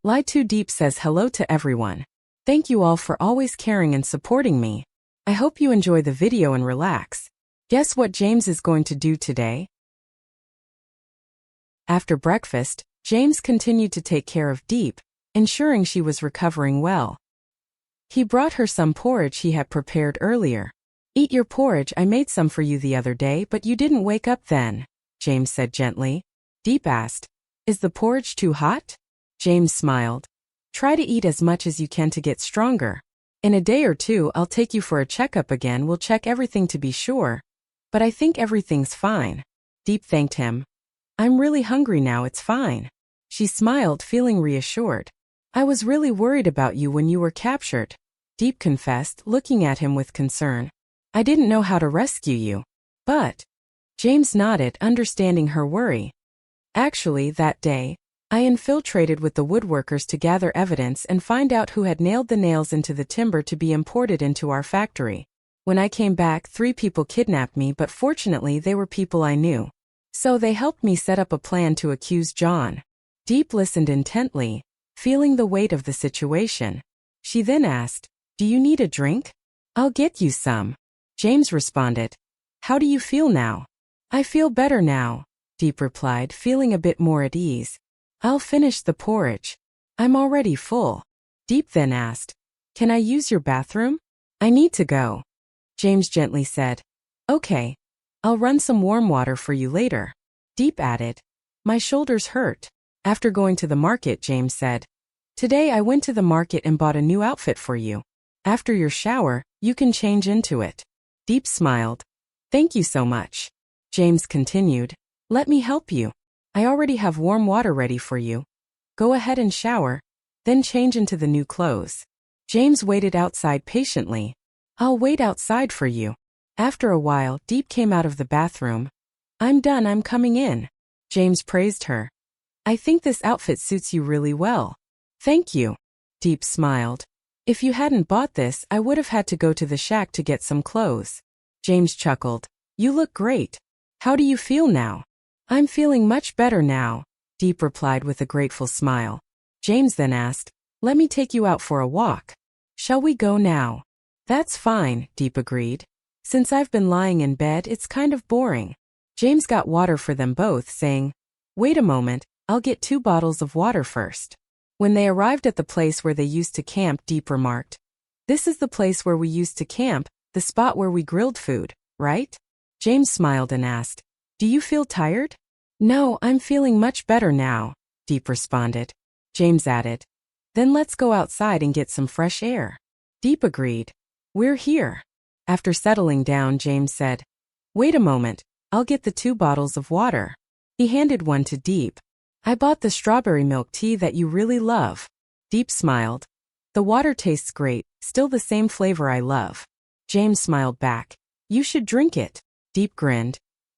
Tu Diepp says hello to everyone. Thank you all for always caring and supporting me. I hope you enjoy the video and relax. Guess what James is going to do today? After breakfast, James continued to take care of Diep, ensuring she was recovering well. He brought her some porridge he had prepared earlier. Eat your porridge, I made some for you the other day but you didn't wake up then, James said gently. Diep asked, is the porridge too hot? James smiled. Try to eat as much as you can to get stronger. In a day or two I'll take you for a checkup again, we'll check everything to be sure. But I think everything's fine. Diep thanked him. I'm really hungry now, it's fine. She smiled, feeling reassured. I was really worried about you when you were captured, Diep confessed, looking at him with concern. I didn't know how to rescue you. But James nodded, understanding her worry. Actually, that day, I infiltrated with the woodworkers to gather evidence and find out who had nailed the nails into the timber to be imported into our factory. When I came back, 3 people kidnapped me, but fortunately they were people I knew. So they helped me set up a plan to accuse John. Diep listened intently, feeling the weight of the situation. She then asked, do you need a drink? I'll get you some. James responded. How do you feel now? I feel better now, Diep replied, feeling a bit more at ease. I'll finish the porridge. I'm already full. Diep then asked, can I use your bathroom? I need to go. James gently said, okay. I'll run some warm water for you later. Diep added, my shoulders hurt. After going to the market, James said, today I went to the market and bought a new outfit for you. After your shower, you can change into it. Diep smiled. Thank you so much. James continued, let me help you. I already have warm water ready for you. Go ahead and shower, then change into the new clothes. James waited outside patiently. I'll wait outside for you. After a while, Diep came out of the bathroom. I'm done, I'm coming in. James praised her. I think this outfit suits you really well. Thank you. Diep smiled. If you hadn't bought this, I would have had to go to the shack to get some clothes. James chuckled. You look great. How do you feel now? I'm feeling much better now, Diep replied with a grateful smile. James then asked, let me take you out for a walk. Shall we go now? That's fine, Diep agreed. Since I've been lying in bed, it's kind of boring. James got water for them both, saying, wait a moment, I'll get 2 bottles of water first. When they arrived at the place where they used to camp, Diep remarked, this is the place where we used to camp, the spot where we grilled food, right? James smiled and asked, do you feel tired? No, I'm feeling much better now, Diep responded. James added, then let's go outside and get some fresh air. Diep agreed. We're here. After settling down, James said, wait a moment, I'll get the 2 bottles of water. He handed one to Diep. I bought the strawberry milk tea that you really love. Diep smiled. The water tastes great, still the same flavor I love. James smiled back. You should drink it. Diep grinned.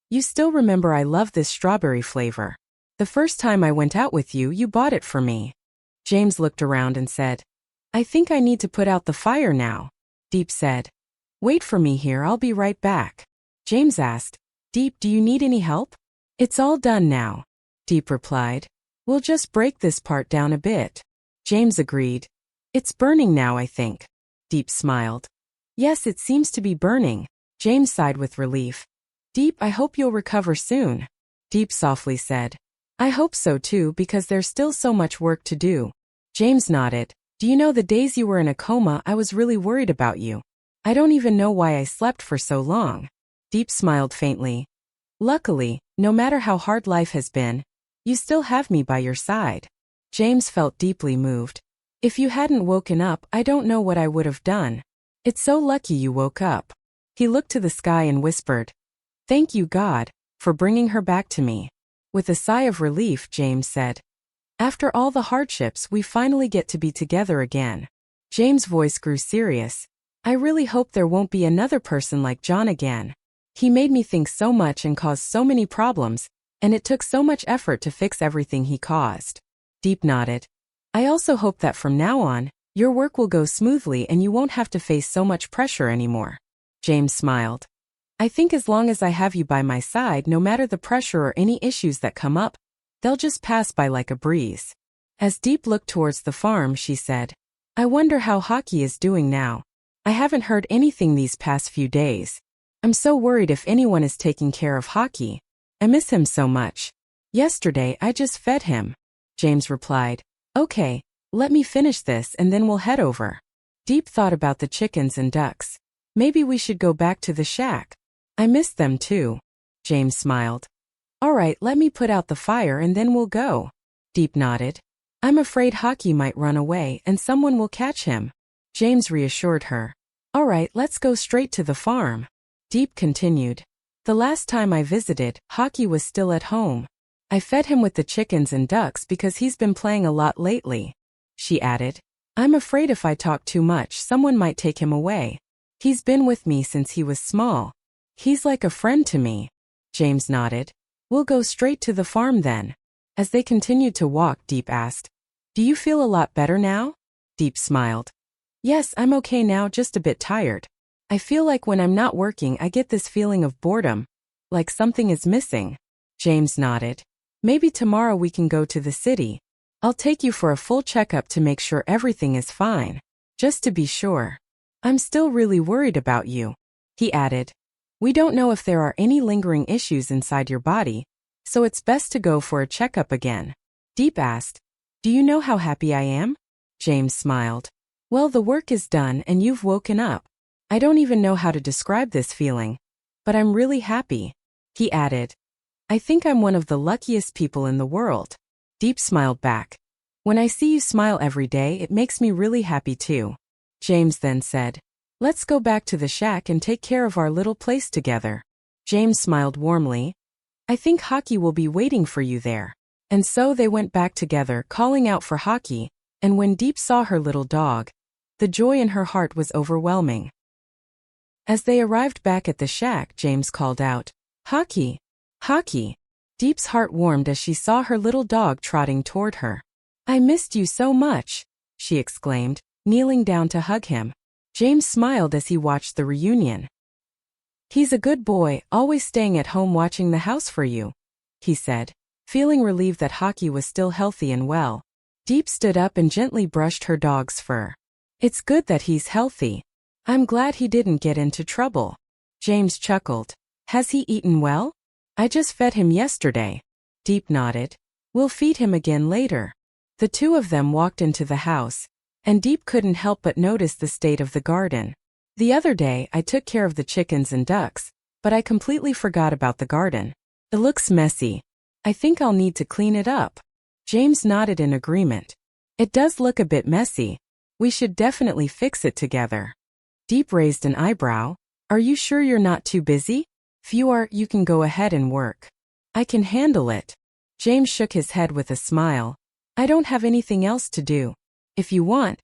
You still remember I love this strawberry flavor. The first time I went out with you, you bought it for me. James looked around and said, I think I need to put out the fire now. Diep said, wait for me here, I'll be right back. James asked, Diep, do you need any help? It's all done now. Diep replied, we'll just break this part down a bit. James agreed. It's burning now, I think. Diep smiled. Yes, it seems to be burning. James sighed with relief. Diep, I hope you'll recover soon. Diep softly said, I hope so too, because there's still so much work to do. James nodded. Do you know the days you were in a coma, I was really worried about you. I don't even know why I slept for so long. Diep smiled faintly. Luckily, no matter how hard life has been, you still have me by your side. James felt deeply moved. If you hadn't woken up, I don't know what I would have done. It's so lucky you woke up. He looked to the sky and whispered, thank you, God, for bringing her back to me. With a sigh of relief, James said, after all the hardships, we finally get to be together again. James' voice grew serious. I really hope there won't be another person like John again. He made me think so much and caused so many problems, and it took so much effort to fix everything he caused. Diep nodded. I also hope that from now on, your work will go smoothly and you won't have to face so much pressure anymore. James smiled. I think as long as I have you by my side, no matter the pressure or any issues that come up, they'll just pass by like a breeze. As Diep looked towards the farm, she said, I wonder how Hockey is doing now. I haven't heard anything these past few days. I'm so worried if anyone is taking care of Hockey. I miss him so much. Yesterday I just fed him. James replied, Okay, let me finish this and then we'll head over. Diep thought about the chickens and ducks. Maybe we should go back to the shack. I miss them too. James smiled. All right, let me put out the fire and then we'll go. Diep nodded. I'm afraid Hockey might run away and someone will catch him. James reassured her. All right, let's go straight to the farm. Diep continued. The last time I visited, Hockey was still at home. I fed him with the chickens and ducks because he's been playing a lot lately. She added. I'm afraid if I talk too much, someone might take him away. He's been with me since he was small. He's like a friend to me. James nodded. We'll go straight to the farm then. As they continued to walk, Diep asked, Do you feel a lot better now? Diep smiled. Yes, I'm okay now, just a bit tired. I feel like when I'm not working I get this feeling of boredom, like something is missing. James nodded. Maybe tomorrow we can go to the city. I'll take you for a full checkup to make sure everything is fine. Just to be sure. I'm still really worried about you. He added. We don't know if there are any lingering issues inside your body, so it's best to go for a checkup again. Diep asked. Do you know how happy I am? James smiled. Well, the work is done and you've woken up. I don't even know how to describe this feeling, but I'm really happy. He added. I think I'm one of the luckiest people in the world. Diep smiled back. When I see you smile every day, it makes me really happy too. James then said, Let's go back to the shack and take care of our little place together. James smiled warmly. I think Hockey will be waiting for you there. And so they went back together, calling out for Hockey, and when Diep saw her little dog, the joy in her heart was overwhelming. As they arrived back at the shack, James called out, Hockey! Hockey! Diep's heart warmed as she saw her little dog trotting toward her. I missed you so much, she exclaimed, kneeling down to hug him. James smiled as he watched the reunion. He's a good boy, always staying at home watching the house for you, he said, feeling relieved that Hockey was still healthy and well. Diep stood up and gently brushed her dog's fur. It's good that he's healthy. I'm glad he didn't get into trouble. James chuckled. Has he eaten well? I just fed him yesterday. Diep nodded. We'll feed him again later. The two of them walked into the house, and Diep couldn't help but notice the state of the garden. The other day I took care of the chickens and ducks, but I completely forgot about the garden. It looks messy. I think I'll need to clean it up. James nodded in agreement. It does look a bit messy. We should definitely fix it together. Diep raised an eyebrow. Are you sure you're not too busy? If you are, you can go ahead and work. I can handle it. James shook his head with a smile. I don't have anything else to do. If you want,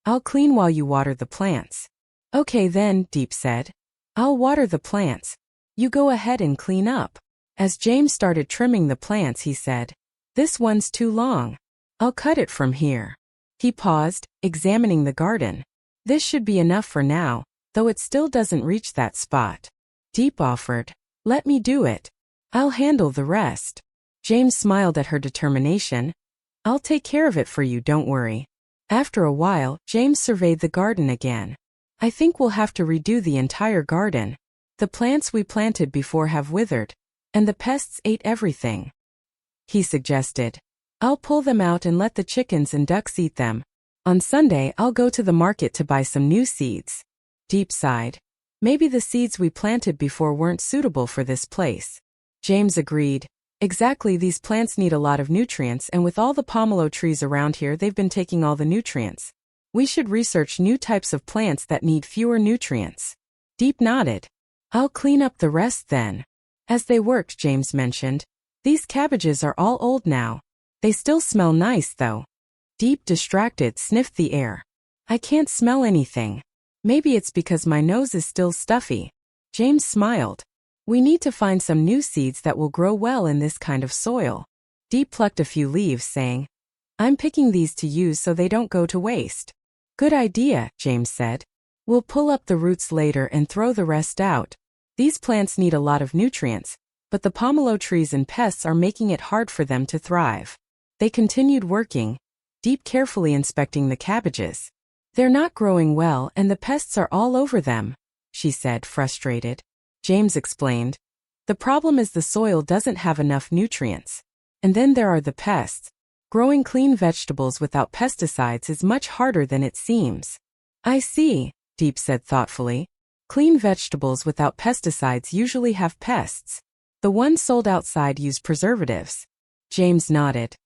I'll clean while you water the plants. Okay then, Diep said. I'll water the plants. You go ahead and clean up. As James started trimming the plants, he said, This one's too long. I'll cut it from here. He paused, examining the garden. This should be enough for now, though it still doesn't reach that spot. Diep offered, Let me do it. I'll handle the rest. James smiled at her determination. I'll take care of it for you, don't worry. After a while, James surveyed the garden again. I think we'll have to redo the entire garden. The plants we planted before have withered, and the pests ate everything. He suggested. I'll pull them out and let the chickens and ducks eat them. On Sunday, I'll go to the market to buy some new seeds. Diep sighed. Maybe the seeds we planted before weren't suitable for this place. James agreed. Exactly, these plants need a lot of nutrients, and with all the pomelo trees around here, they've been taking all the nutrients. We should research new types of plants that need fewer nutrients. Diep nodded. I'll clean up the rest then. As they worked, James mentioned, These cabbages are all old now. They still smell nice though. Diep, distracted, sniffed the air. I can't smell anything. Maybe it's because my nose is still stuffy. James smiled. We need to find some new seeds that will grow well in this kind of soil. Diep plucked a few leaves, saying, I'm picking these to use so they don't go to waste. Good idea, James said. We'll pull up the roots later and throw the rest out. These plants need a lot of nutrients, but the pomelo trees and pests are making it hard for them to thrive. They continued working, Diep carefully inspecting the cabbages. They're not growing well and the pests are all over them, she said, frustrated. James explained. The problem is the soil doesn't have enough nutrients. And then there are the pests. Growing clean vegetables without pesticides is much harder than it seems. I see, Diep said thoughtfully. Clean vegetables without pesticides usually have pests. The ones sold outside use preservatives. James nodded.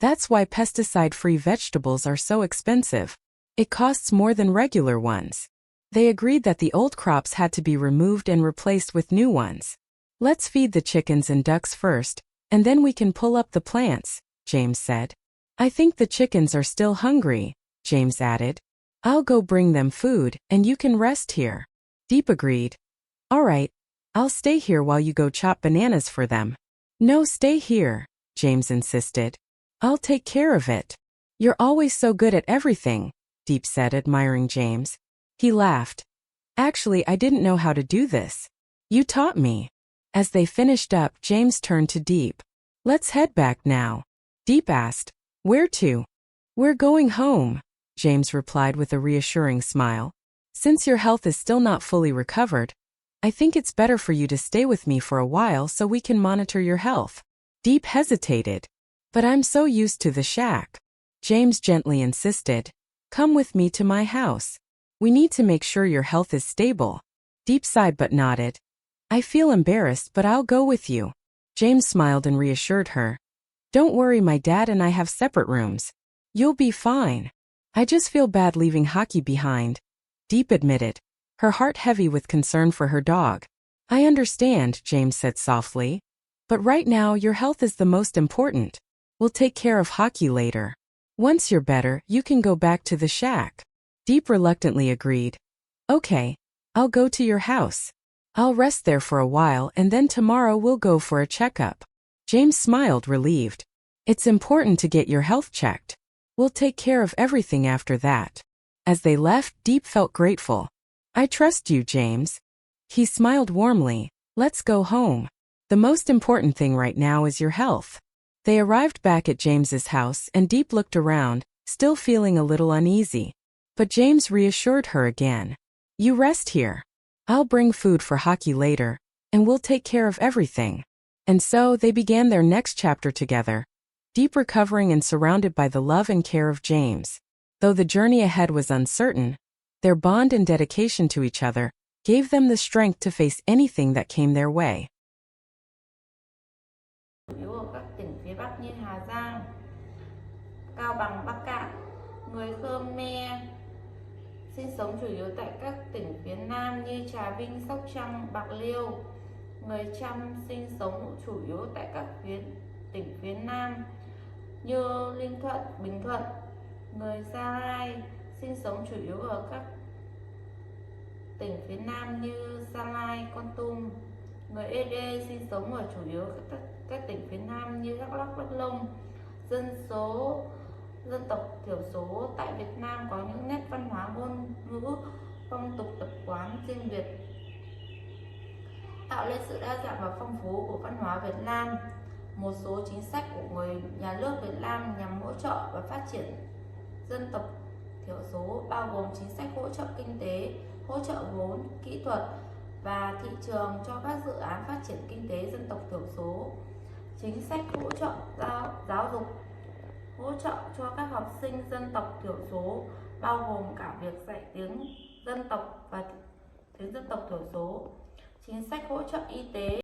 That's why pesticide-free vegetables are so expensive. It costs more than regular ones. They agreed that the old crops had to be removed and replaced with new ones. Let's feed the chickens and ducks first, and then we can pull up the plants, James said. I think the chickens are still hungry, James added. I'll go bring them food, and you can rest here. Diep agreed. All right, I'll stay here while you go chop bananas for them. No, stay here, James insisted. I'll take care of it. You're always so good at everything, Diep said, admiring James. He laughed. Actually, I didn't know how to do this. You taught me. As they finished up, James turned to Diep. Let's head back now. Diep asked. Where to? We're going home, James replied with a reassuring smile. Since your health is still not fully recovered, I think it's better for you to stay with me for a while so we can monitor your health. Diep hesitated. But I'm so used to the shack. James gently insisted. Come with me to my house. We need to make sure your health is stable. Diep sighed but nodded. I feel embarrassed, but I'll go with you. James smiled and reassured her. Don't worry, my dad and I have separate rooms. You'll be fine. I just feel bad leaving Hockey behind, Diep admitted, her heart heavy with concern for her dog. I understand, James said softly. But right now your health is the most important. We'll take care of Hockey later. Once you're better, you can go back to the shack. Diep reluctantly agreed. Okay, I'll go to your house. I'll rest there for a while and then tomorrow we'll go for a checkup. James smiled, relieved. It's important to get your health checked. We'll take care of everything after that. As they left, Diep felt grateful. I trust you, James. He smiled warmly. Let's go home. The most important thing right now is your health. They arrived back at James's house and Diep looked around, still feeling a little uneasy. But James reassured her again. You rest here. I'll bring food for Hockey later, and we'll take care of everything. And so they began their next chapter together, Diep recovering and surrounded by the love and care of James. Though the journey ahead was uncertain, their bond and dedication to each other gave them the strength to face anything that came their way. Chủ yếu ở các tỉnh phía Bắc như Hà Giang, Cao Bằng, Bắc Kạn. Người Khmer sinh sống chủ yếu tại các tỉnh phía Nam như Trà Vinh, Sóc Trăng, Bạc Liêu. Người Chăm sinh sống chủ yếu tại các tỉnh phía Nam như Ninh Thuận, Bình Thuận. Người Gia Rai sinh sống chủ yếu ở các tỉnh phía Nam như Gia Lai, Kon Tum. Người Ede sinh sống ở chủ yếu các tỉnh phía Nam như Đắk Lắk, Đắk Nông. Dân tộc thiểu số tại Việt Nam có những nét văn hóa, ngôn ngữ, phong tục tập quán riêng biệt, tạo lên sự đa dạng và phong phú của văn hóa Việt Nam. Một số chính sách của người nhà nước Việt Nam nhằm hỗ trợ và phát triển dân tộc thiểu số bao gồm chính sách hỗ trợ kinh tế, hỗ trợ vốn, kỹ thuật và thị trường cho các dự án phát triển kinh tế dân tộc thiểu số. Chính sách hỗ trợ giáo dục, hỗ trợ cho các học sinh dân tộc thiểu số bao gồm cả việc dạy tiếng dân tộc và tiếng dân tộc thiểu số. Chính sách hỗ trợ y tế